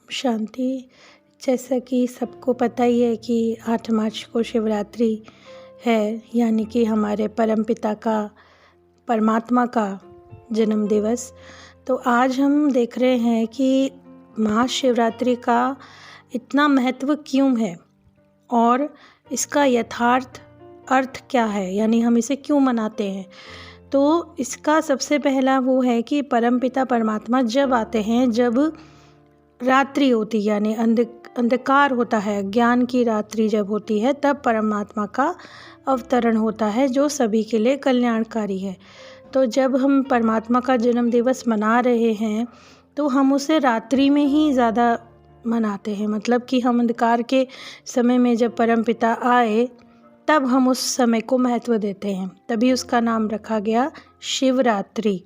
शांति। जैसा कि सबको पता ही है कि 8 मार्च को शिवरात्रि है, यानी कि हमारे परमपिता का, परमात्मा का जन्म दिवस। तो आज हम देख रहे हैं कि महाशिवरात्रि का इतना महत्व क्यों है और इसका यथार्थ अर्थ क्या है, यानी हम इसे क्यों मनाते हैं। तो इसका सबसे पहला वो है कि परमपिता परमात्मा जब आते हैं, जब रात्रि होती यानी अंधकार होता है, ज्ञान की रात्रि जब होती है, तब परमात्मा का अवतरण होता है जो सभी के लिए कल्याणकारी है। तो जब हम परमात्मा का जन्म दिवस मना रहे हैं तो हम उसे रात्रि में ही ज़्यादा मनाते हैं, मतलब कि हम अंधकार के समय में जब परमपिता आए तब हम उस समय को महत्व देते हैं, तभी उसका नाम रखा गया शिवरात्रि।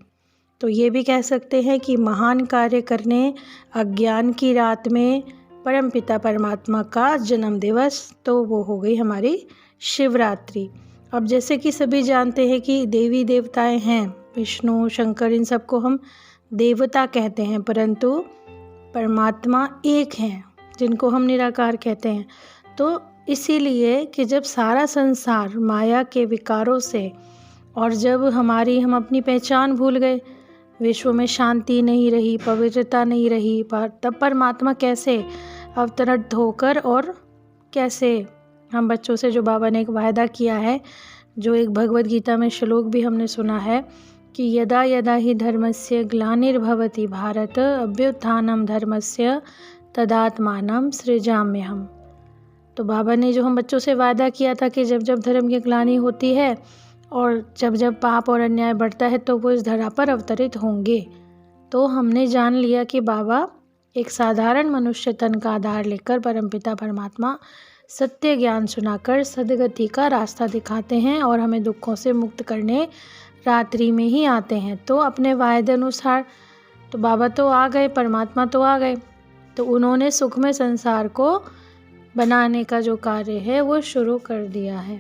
तो ये भी कह सकते हैं कि महान कार्य करने अज्ञान की रात में परमपिता परमात्मा का जन्म दिवस, तो वो हो गई हमारी शिवरात्रि। अब जैसे कि सभी जानते हैं कि देवी देवताएं हैं, विष्णु शंकर, इन सबको हम देवता कहते हैं, परंतु परमात्मा एक हैं जिनको हम निराकार कहते हैं। तो इसीलिए कि जब सारा संसार माया के विकारों से, और जब हम अपनी पहचान भूल गए, विश्व में शांति नहीं रही, पवित्रता नहीं रही, तब परमात्मा कैसे अवतरित होकर, और कैसे हम बच्चों से जो बाबा ने एक वायदा किया है, जो एक भगवद गीता में श्लोक भी हमने सुना है कि यदा यदा ही धर्मस्य ग्लानिर्भवति भारत अभ्युत्थानम धर्मस्य तदात्मानं सृजाम्यहम्। तो बाबा ने जो हम बच्चों से वायदा किया था कि जब जब धर्म की ग्लानि होती है और जब जब पाप और अन्याय बढ़ता है तो वो इस धरा पर अवतरित होंगे। तो हमने जान लिया कि बाबा एक साधारण मनुष्य तन का आधार लेकर परमपिता परमात्मा सत्य ज्ञान सुनाकर सद्गति का रास्ता दिखाते हैं और हमें दुखों से मुक्त करने रात्रि में ही आते हैं। तो अपने वायदे अनुसार तो बाबा तो आ गए, परमात्मा तो आ गए, तो उन्होंने सुखमय संसार को बनाने का जो कार्य है वो शुरू कर दिया है।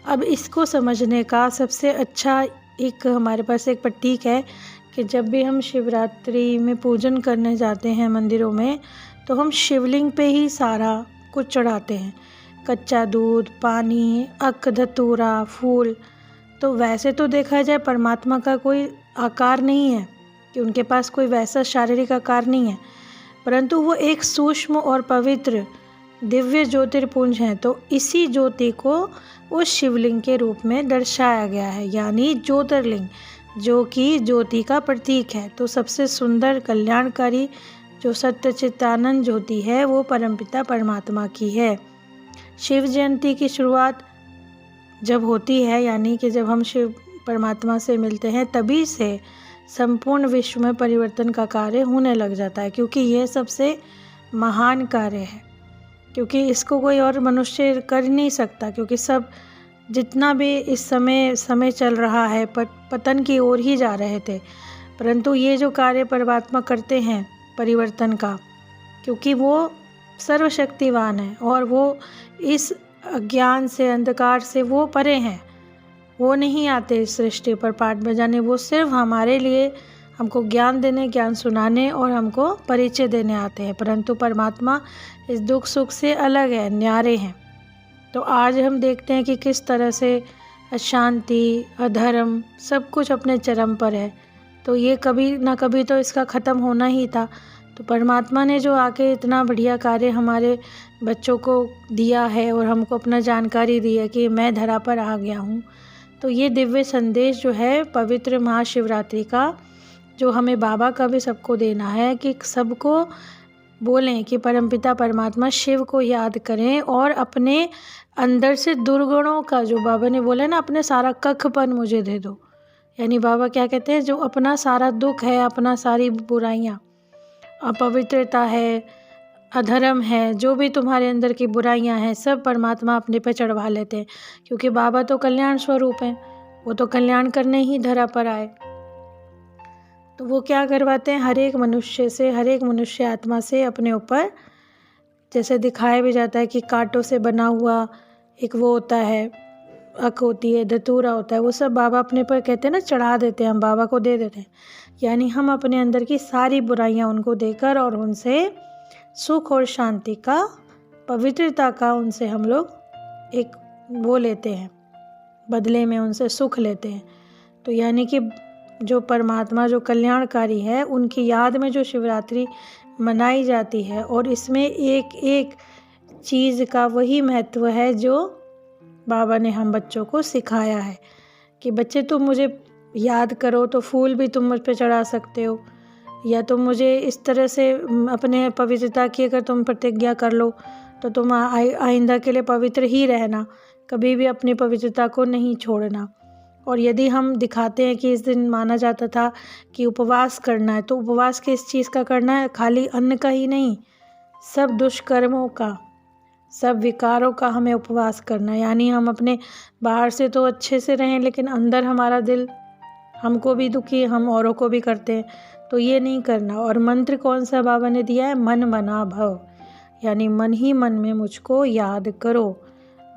अब इसको समझने का सबसे अच्छा एक हमारे पास एक प्रतीक है कि जब भी हम शिवरात्रि में पूजन करने जाते हैं मंदिरों में, तो हम शिवलिंग पे ही सारा कुछ चढ़ाते हैं, कच्चा दूध, पानी, अक, धतूरा, फूल। तो वैसे तो देखा जाए परमात्मा का कोई आकार नहीं है, कि उनके पास कोई वैसा शारीरिक आकार नहीं है, परंतु वो एक सूक्ष्म और पवित्र दिव्य ज्योतिर्पुंज हैं। तो इसी ज्योति को उस शिवलिंग के रूप में दर्शाया गया है, यानी ज्योतिर्लिंग, जो कि ज्योति का प्रतीक है। तो सबसे सुंदर कल्याणकारी जो सत्य चित्तानंद ज्योति है वो परमपिता परमात्मा की है। शिव जयंती की शुरुआत जब होती है, यानी कि जब हम शिव परमात्मा से मिलते हैं, तभी से संपूर्ण विश्व में परिवर्तन का कार्य होने लग जाता है, क्योंकि यह सबसे महान कार्य है, क्योंकि इसको कोई और मनुष्य कर नहीं सकता, क्योंकि सब जितना भी इस समय चल रहा है पतन की ओर ही जा रहे थे, परंतु ये जो कार्य परमात्मा करते हैं परिवर्तन का, क्योंकि वो सर्वशक्तिवान है और वो इस अज्ञान से, अंधकार से वो परे हैं, वो नहीं आते इस सृष्टि पर पाठ बजाने, वो सिर्फ हमारे लिए हमको ज्ञान देने, ज्ञान सुनाने और हमको परिचय देने आते हैं। परंतु परमात्मा इस दुख सुख से अलग है, न्यारे हैं। तो आज हम देखते हैं कि किस तरह से अशांति, अधर्म, सब कुछ अपने चरम पर है। तो ये कभी ना कभी तो इसका ख़त्म होना ही था। तो परमात्मा ने जो आके इतना बढ़िया कार्य हमारे बच्चों को दिया है और हमको अपना जानकारी दी है कि मैं धरा पर आ गया हूँ, तो ये दिव्य संदेश जो है पवित्र महाशिवरात्रि का, जो हमें बाबा का भी सबको देना है कि सबको बोलें कि परमपिता परमात्मा शिव को याद करें और अपने अंदर से दुर्गुणों का, जो बाबा ने बोला ना, अपने सारा कखपन मुझे दे दो, यानी बाबा क्या कहते हैं, जो अपना सारा दुख है, अपना सारी बुराइयाँ, अपवित्रता है, अधर्म है, जो भी तुम्हारे अंदर की बुराइयां हैं, सब परमात्मा अपने पे चढ़वा लेते हैं, क्योंकि बाबा तो कल्याण स्वरूप हैं, वो तो कल्याण करने ही धरा पर आए। तो वो क्या करवाते हैं, हर एक मनुष्य से, हर एक मनुष्य आत्मा से अपने ऊपर, जैसे दिखाया भी जाता है कि कांटों से बना हुआ एक वो होता है, अक होती है, धतूरा होता है, वो सब बाबा अपने पर कहते हैं ना, चढ़ा देते हैं, हम बाबा को दे देते हैं। यानी हम अपने अंदर की सारी बुराइयां उनको देकर और उनसे सुख और शांति का, पवित्रता का उनसे हम लोग एक वो लेते हैं, बदले में उनसे सुख लेते हैं। तो यानी कि जो परमात्मा जो कल्याणकारी है उनकी याद में जो शिवरात्रि मनाई जाती है, और इसमें एक एक चीज़ का वही महत्व है जो बाबा ने हम बच्चों को सिखाया है कि बच्चे तुम मुझे याद करो तो फूल भी तुम मुझ पे चढ़ा सकते हो, या तुम मुझे इस तरह से अपने पवित्रता की अगर तुम प्रतिज्ञा कर लो तो तुम आइंदा के लिए पवित्र ही रहना, कभी भी अपनी पवित्रता को नहीं छोड़ना। और यदि हम दिखाते हैं कि इस दिन माना जाता था कि उपवास करना है, तो उपवास किस चीज़ का करना है? खाली अन्न का ही नहीं, सब दुष्कर्मों का, सब विकारों का हमें उपवास करना है। यानी हम अपने बाहर से तो अच्छे से रहें लेकिन अंदर हमारा दिल हमको भी दुखी, हम औरों को भी करते हैं, तो ये नहीं करना। और मंत्र कौन सा बाबा ने दिया है? मन मना भव, यानी मन ही मन में मुझको याद करो।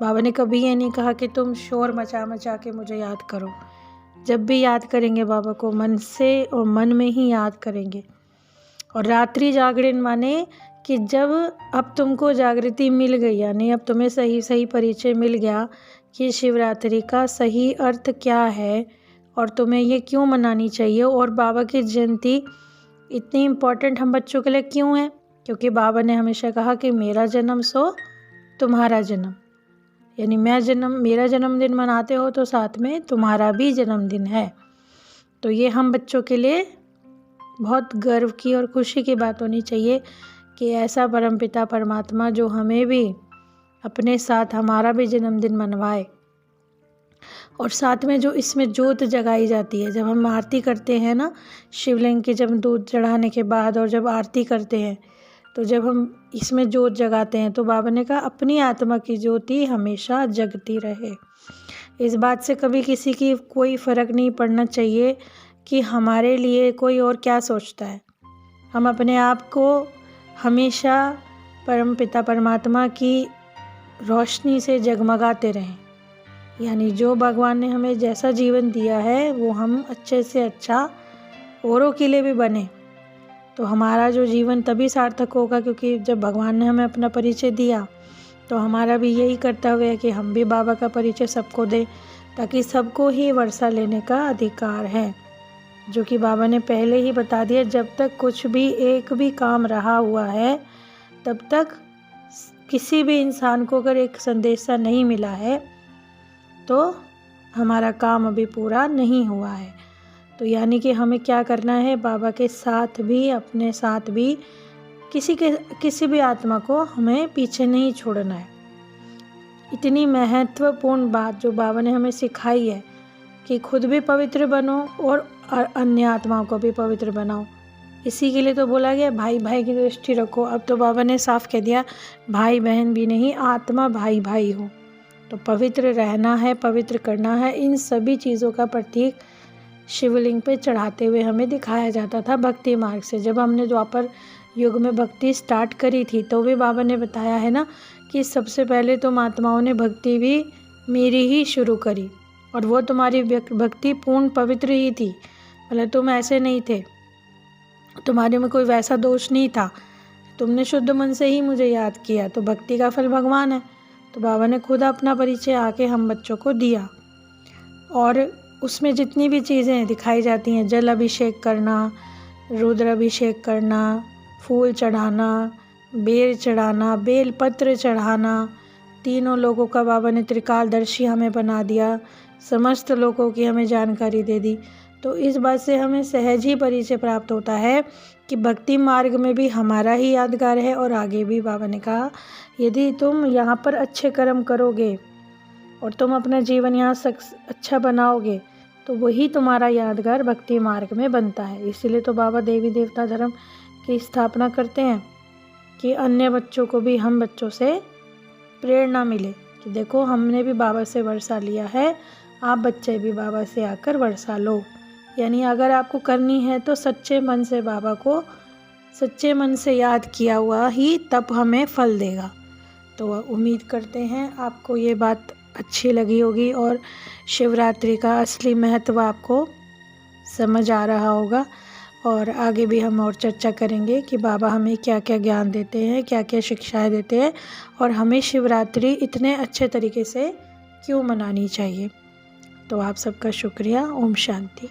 बाबा ने कभी ये नहीं कहा कि तुम शोर मचा मचा के मुझे याद करो। जब भी याद करेंगे बाबा को मन से और मन में ही याद करेंगे। और रात्रि जागरण माने कि जब अब तुमको जागृति मिल गई, यानी अब तुम्हें सही सही परिचय मिल गया कि शिवरात्रि का सही अर्थ क्या है और तुम्हें ये क्यों मनानी चाहिए, और बाबा की जयंती इतनी इम्पोर्टेंट हम बच्चों के लिए क्यों है? क्योंकि बाबा ने हमेशा कहा कि मेरा जन्म सो तुम्हारा जन्म, यानी मेरा जन्मदिन मनाते हो तो साथ में तुम्हारा भी जन्मदिन है। तो ये हम बच्चों के लिए बहुत गर्व की और खुशी की बात होनी चाहिए कि ऐसा परमपिता परमात्मा जो हमें भी अपने साथ हमारा भी जन्मदिन मनवाए। और साथ में जो इसमें जोत जगाई जाती है, जब हम आरती करते हैं ना शिवलिंग की, जब दूध चढ़ाने के बाद और जब आरती करते हैं, तो जब हम इसमें जोत जगाते हैं तो बाबा ने कहा अपनी आत्मा की ज्योति हमेशा जगती रहे। इस बात से कभी किसी की कोई फ़र्क नहीं पड़ना चाहिए कि हमारे लिए कोई और क्या सोचता है। हम अपने आप को हमेशा परमपिता परमात्मा की रोशनी से जगमगाते रहें, यानी जो भगवान ने हमें जैसा जीवन दिया है वो हम अच्छे से अच्छा औरों के लिए भी बने, तो हमारा जो जीवन तभी सार्थक होगा। क्योंकि जब भगवान ने हमें अपना परिचय दिया तो हमारा भी यही कर्तव्य है कि हम भी बाबा का परिचय सबको दें, ताकि सबको ही वर्षा लेने का अधिकार है, जो कि बाबा ने पहले ही बता दिया। जब तक कुछ भी एक भी काम रहा हुआ है तब तक किसी भी इंसान को अगर एक संदेशा नहीं मिला है तो हमारा काम अभी पूरा नहीं हुआ है। तो यानी कि हमें क्या करना है? बाबा के साथ भी, अपने साथ भी किसी भी आत्मा को हमें पीछे नहीं छोड़ना है। इतनी महत्वपूर्ण बात जो बाबा ने हमें सिखाई है कि खुद भी पवित्र बनो और अन्य आत्माओं को भी पवित्र बनाओ। इसी के लिए तो बोला गया भाई भाई की दृष्टि रखो। अब तो बाबा ने साफ कह दिया भाई बहन भी नहीं, आत्मा भाई भाई हो। तो पवित्र रहना है, पवित्र करना है। इन सभी चीज़ों का प्रतीक शिवलिंग पे चढ़ाते हुए हमें दिखाया जाता था भक्ति मार्ग से। जब हमने द्वापर युग में भक्ति स्टार्ट करी थी तो भी बाबा ने बताया है ना कि सबसे पहले तुम आत्माओं ने भक्ति भी मेरी ही शुरू करी, और वो तुम्हारी भक्ति पूर्ण पवित्र ही थी। मतलब तुम ऐसे नहीं थे, तुम्हारे में कोई वैसा दोष नहीं था, तुमने शुद्ध मन से ही मुझे याद किया, तो भक्ति का फल भगवान है। तो बाबा ने खुद अपना परिचय आके हम बच्चों को दिया। और उसमें जितनी भी चीज़ें दिखाई जाती हैं, जल अभिषेक करना, रुद्र अभिषेक करना, फूल चढ़ाना, बेल चढ़ाना, बेल पत्र चढ़ाना, तीनों लोगों का बाबा ने त्रिकालदर्शी हमें बना दिया, समस्त लोगों की हमें जानकारी दे दी। तो इस बात से हमें सहज ही परिचय प्राप्त होता है कि भक्ति मार्ग में भी हमारा ही यादगार है। और आगे भी बाबा ने कहा यदि तुम यहाँ पर अच्छे कर्म करोगे और तुम अपना जीवन यहाँ अच्छा बनाओगे तो वही तुम्हारा यादगार भक्ति मार्ग में बनता है। इसीलिए तो बाबा देवी देवता धर्म की स्थापना करते हैं कि अन्य बच्चों को भी हम बच्चों से प्रेरणा मिले कि देखो हमने भी बाबा से वर्षा लिया है, आप बच्चे भी बाबा से आकर वर्षा लो। यानी अगर आपको करनी है तो सच्चे मन से बाबा को सच्चे मन से याद किया हुआ ही तब हमें फल देगा। तो उम्मीद करते हैं आपको ये बात अच्छी लगी होगी और शिवरात्रि का असली महत्व आपको समझ आ रहा होगा। और आगे भी हम और चर्चा करेंगे कि बाबा हमें क्या क्या ज्ञान देते हैं, क्या क्या शिक्षाएं देते हैं और हमें शिवरात्रि इतने अच्छे तरीके से क्यों मनानी चाहिए। तो आप सबका शुक्रिया। ओम शांति।